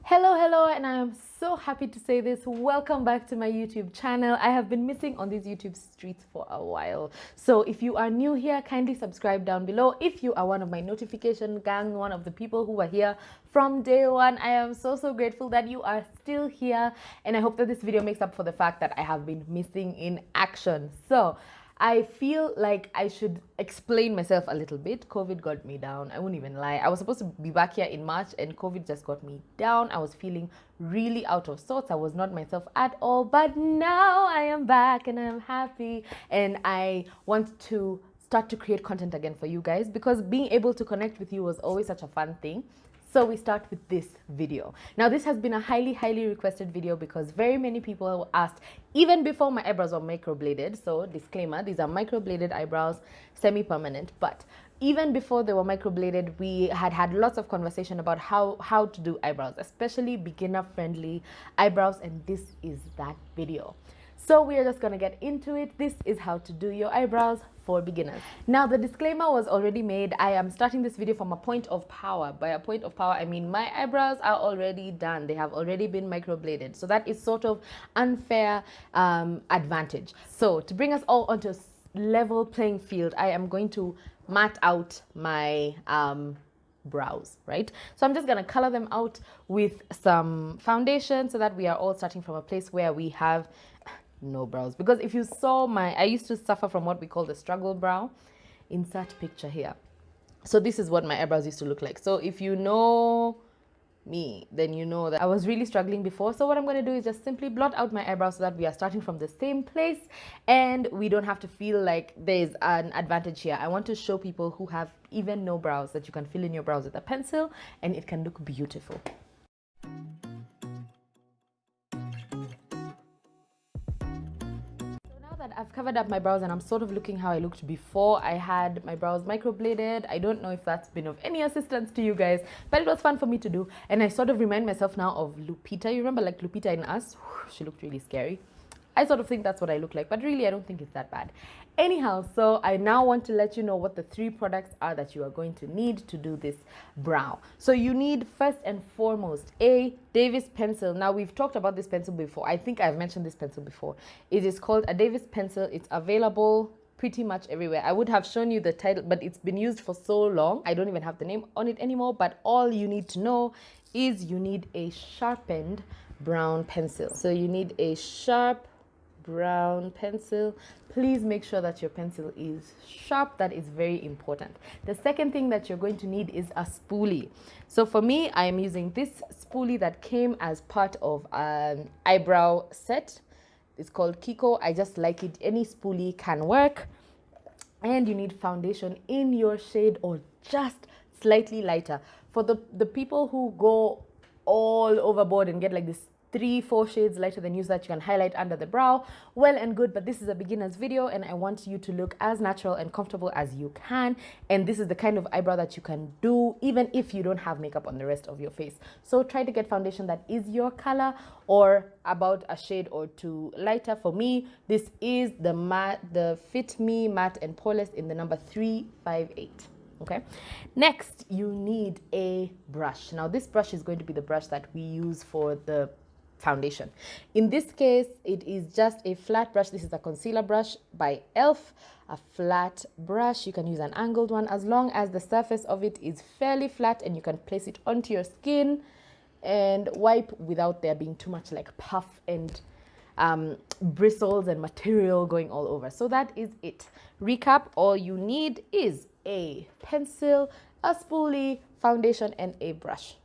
Hello, and I am so happy to say this. Welcome back to my YouTube channel. I have been missing on these YouTube streets for a while. So if you are new here, kindly subscribe down below. If you are one of my notification gang, one of the people who are here from day one, I am so grateful that you are still here. And I hope that this video makes up for the fact that I have been missing in action. So I feel like I should explain myself a little bit. COVID got me down. I won't even lie. I was supposed to be back here in March and COVID just got me down. I was feeling really out of sorts. I was not myself at all. But now I am back and I am happy. And I want to start to create content again for you guys because being able to connect with you was always such a fun thing. So we start with this video. Now this has been a highly requested video because very many people asked even before my eyebrows were microbladed. So disclaimer, these are microbladed eyebrows, semi-permanent, but even before they were microbladed, we had lots of conversation about how to do eyebrows, especially beginner friendly eyebrows, and this is that video. So we are just gonna get into it. This is how to do your eyebrows for beginners. Now the disclaimer was already made. I am starting this video from a point of power. By a point of power, I mean my eyebrows are already done. They have already been microbladed. So that is sort of unfair advantage. So to bring us all onto a level playing field, I am going to mat out my brows, right? So I'm just gonna color them out with some foundation so that we are all starting from a place where we have no brows. Because if you saw I used to suffer from what we call the struggle brow. Insert picture here. So this is what my eyebrows used to look like. So if you know me, then you know that I was really struggling before. So what I'm going to do is just simply blot out my eyebrows so that we are starting from the same place and we don't have to feel like there's an advantage here. I want to show people who have even no brows that you can fill in your brows with a pencil and it can look beautiful. That I've covered up my brows and I'm sort of looking how I looked before I had my brows microbladed. I don't know if that's been of any assistance to you guys, but it was fun for me to do. And I sort of remind myself now of Lupita. You remember like Lupita in Us? She looked really scary. I sort of think that's what I look like, but really I don't think it's that bad. Anyhow, so I now want to let you know what the 3 products are that you are going to need to do this brow. So you need first and foremost a Davis pencil. Now we've talked about this pencil before. I think I've mentioned this pencil before. It is called a Davis pencil. It's available pretty much everywhere. I would have shown you the title, but it's been used for so long. I don't even have the name on it anymore, but all you need to know is you need a sharpened brown pencil. So you need a sharp brown pencil. Please make sure that your pencil is sharp. That is very important. The second thing that you're going to need is a spoolie. So for me, I am using this spoolie that came as part of an eyebrow set. It's called Kiko. I just like it. Any spoolie can work. And you need foundation in your shade or just slightly lighter. For the people who go all overboard and get like this 3-4 shades lighter than you, so that you can highlight under the brow, well and good, but this is a beginner's video and I want you to look as natural and comfortable as you can, and this is the kind of eyebrow that you can do even if you don't have makeup on the rest of your face. So try to get foundation that is your color or about a shade or 2 lighter. For me, this is the Fit Me Matte and Poreless in the number 358. Okay, next you need a brush. Now this brush is going to be the brush that we use for the foundation. In this case, it is just a flat brush. This is a concealer brush by e.l.f. A flat brush. You can use an angled one as long as the surface of it is fairly flat and you can place it onto your skin and wipe without there being too much like puff and bristles and material going all over. So that is it. Recap, all you need is a pencil, a spoolie, foundation, and a brush.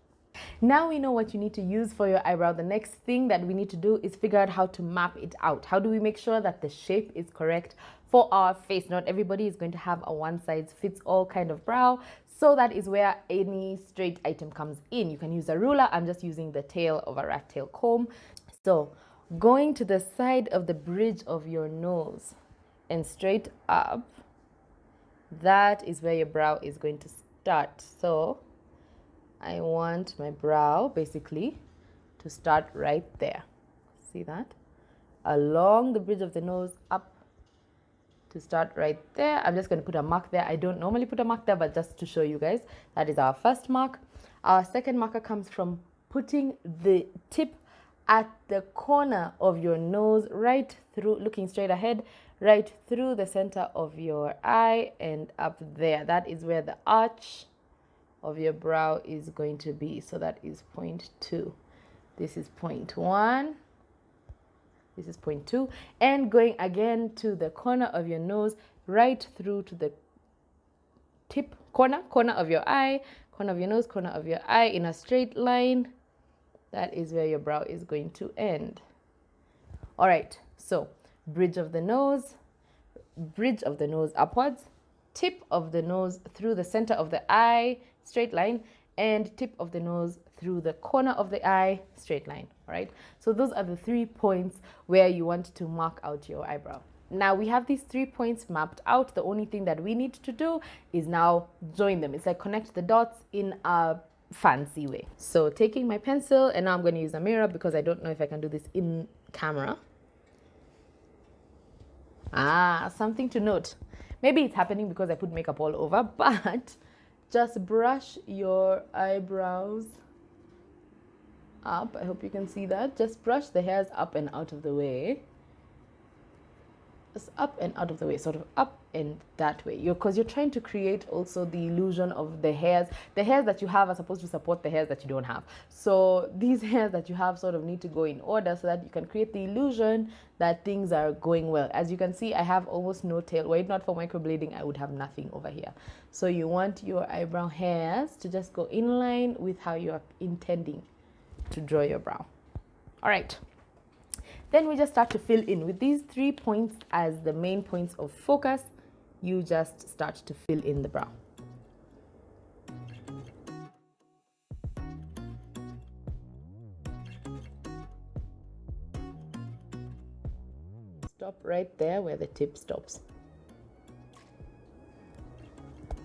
Now we know what you need to use for your eyebrow. The next thing that we need to do is figure out how to map it out. How do we make sure that the shape is correct for our face? Not everybody is going to have a one-size-fits-all kind of brow. So that is where any straight item comes in. You can use a ruler. I'm just using the tail of a rat tail comb. So going to the side of the bridge of your nose and straight up, that is where your brow is going to start. So I want my brow basically to start right there. See that? Along the bridge of the nose up to start right there. I'm just going to put a mark there. I don't normally put a mark there, but just to show you guys, that is our first mark. Our second marker comes from putting the tip at the corner of your nose, right through, looking straight ahead, right through the center of your eye and up there. That is where the arch of your brow is going to be. So that is point 2. This is point 1. This is point 2. And going again to the corner of your nose, right through to the tip, corner of your eye, corner of your nose, corner of your eye in a straight line. That is where your brow is going to end. All right, so bridge of the nose upwards, tip of the nose through the center of the eye, straight line, and tip of the nose through the corner of the eye, straight line. All right, so those are the 3 points where you want to mark out your eyebrow. Now we have these 3 points mapped out. The only thing that we need to do is now join them. It's like connect the dots in a fancy way. So taking my pencil, and now I'm going to use a mirror because I don't know if I can do this in camera. Something to note. Maybe it's happening because I put makeup all over, but just brush your eyebrows up. I hope you can see that. Just brush the hairs up and out of the way. Just up and out of the way, sort of up and that way. Because you're trying to create also the illusion of the hairs. The hairs that you have are supposed to support the hairs that you don't have. So these hairs that you have sort of need to go in order so that you can create the illusion that things are going well. As you can see, I have almost no tail. Were it not for microblading, I would have nothing over here. So you want your eyebrow hairs to just go in line with how you are intending to draw your brow. All right. Then we just start to fill in with these 3 points as the main points of focus. You just start to fill in the brow. Stop right there where the tip stops.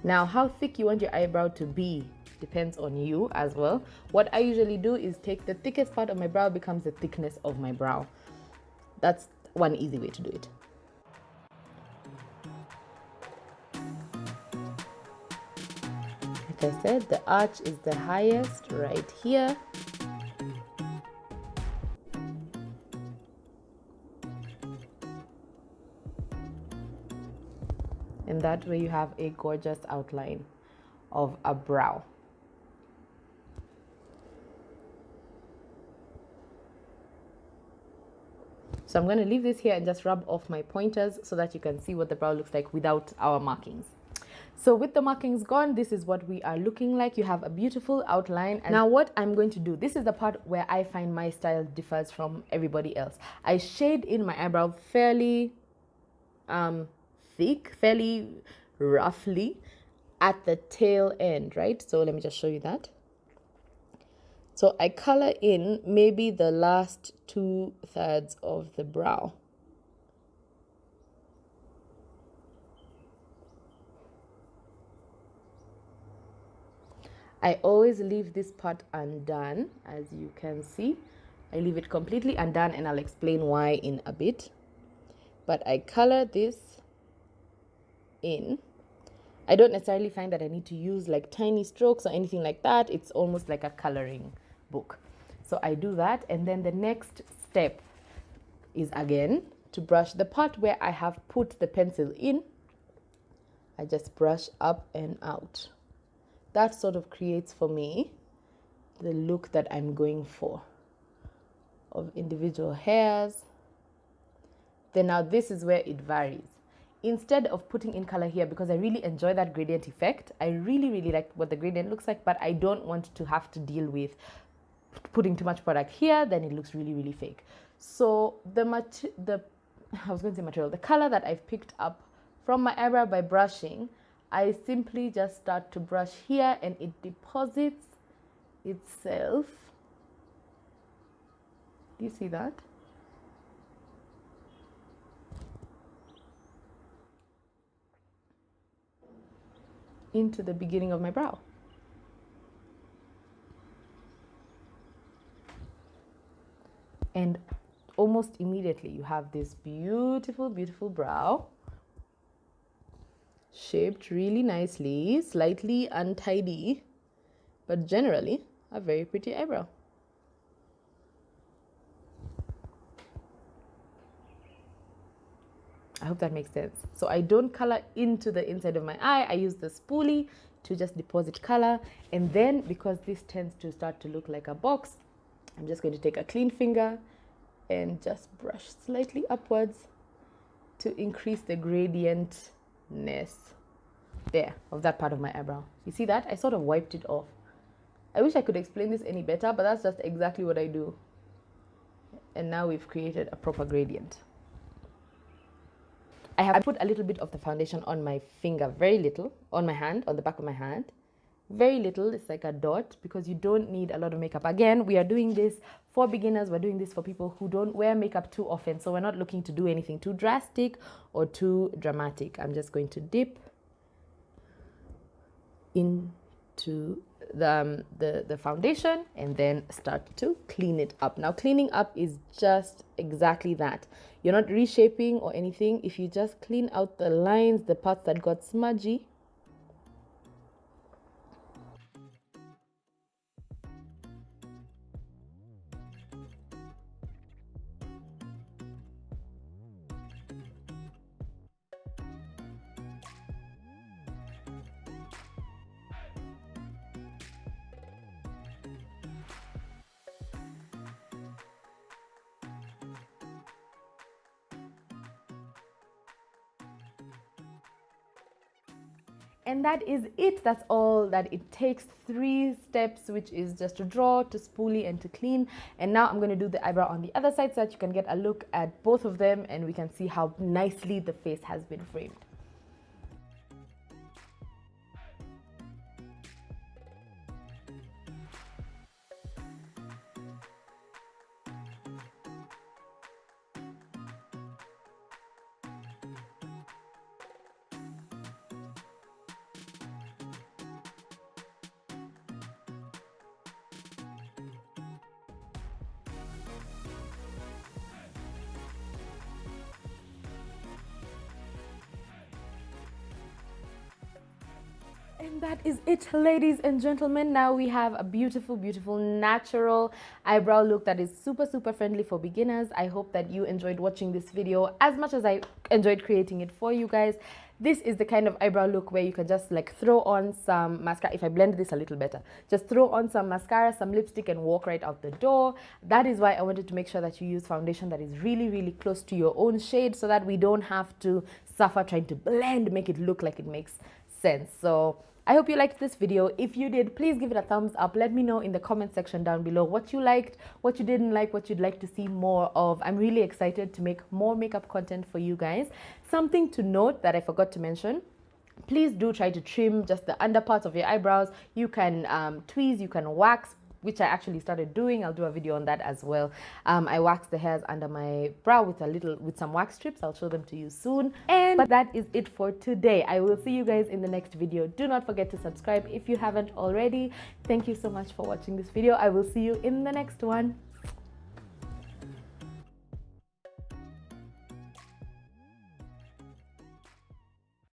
Now, how thick you want your eyebrow to be depends on you as well. What I usually do is take the thickest part of my brow becomes the thickness of my brow. That's one easy way to do it. Like I said, the arch is the highest right here. And that way you have a gorgeous outline of a brow. So I'm going to leave this here and just rub off my pointers so that you can see what the brow looks like without our markings. So with the markings gone, this is what we are looking like. You have a beautiful outline. And now what I'm going to do, this is the part where I find my style differs from everybody else. I shade in my eyebrow fairly thick, fairly roughly at the tail end, right? So let me just show you that. So I color in maybe the last 2/3 of the brow. I always leave this part undone, as you can see. I leave it completely undone and I'll explain why in a bit. But I color this in. I don't necessarily find that I need to use like tiny strokes or anything like that. It's almost like a coloring book. So I do that, and then the next step is again to brush the part where I have put the pencil in. I just brush up and out. That sort of creates for me the look that I'm going for of individual hairs. Then now this is where it varies. Instead of putting in color here, because I really enjoy that gradient effect, I really like what the gradient looks like, but I don't want to have to deal with putting too much product here, then it looks really fake. So the color that I've picked up from my eyebrow by brushing, I simply just start to brush here and it deposits itself. Do you see that? Into the beginning of my brow. And almost immediately you have this beautiful brow, shaped really nicely, slightly untidy, but generally a very pretty eyebrow. I hope that makes sense. So I don't color into the inside of my eye. I use the spoolie to just deposit color. And then because this tends to start to look like a box, I'm just going to take a clean finger and just brush slightly upwards to increase the gradientness there of that part of my eyebrow. You see that? I sort of wiped it off. I wish I could explain this any better, but that's just exactly what I do. And now we've created a proper gradient. I have put a little bit of the foundation on my finger, very little, on my hand, on the back of my hand. Very little, it's like a dot, because you don't need a lot of makeup. Again, we are doing this for beginners. We're doing this for people who don't wear makeup too often. So we're not looking to do anything too drastic or too dramatic. I'm just going to dip into the foundation and then start to clean it up. Now, cleaning up is just exactly that. You're not reshaping or anything. If you just clean out the lines, the parts that got smudgy, and that is it. That's all that it takes. 3 steps, which is just to draw, to spoolie, and to clean. And now I'm going to do the eyebrow on the other side so that you can get a look at both of them and we can see how nicely the face has been framed. And that is it, ladies and gentlemen. Now we have a beautiful, beautiful natural eyebrow look that is super, super friendly for beginners. I hope that you enjoyed watching this video as much as I enjoyed creating it for you guys. This is the kind of eyebrow look where you can just like throw on some mascara. If I blend this a little better, just throw on some mascara, some lipstick, and walk right out the door. That is why I wanted to make sure that you use foundation that is really, really close to your own shade so that we don't have to suffer trying to blend, make it look like it makes sense. So I hope you liked this video. If you did, please give it a thumbs up. Let me know in the comment section down below what you liked, what you didn't like, what you'd like to see more of. I'm really excited to make more makeup content for you guys. Something to note that I forgot to mention: please do try to trim just the under parts of your eyebrows. You can tweeze, you can wax, which I actually started doing. I'll do a video on that as well. I wax the hairs under my brow with some wax strips. I'll show them to you soon. But that is it for today. I will see you guys in the next video. Do not forget to subscribe if you haven't already. Thank you so much for watching this video. I will see you in the next one.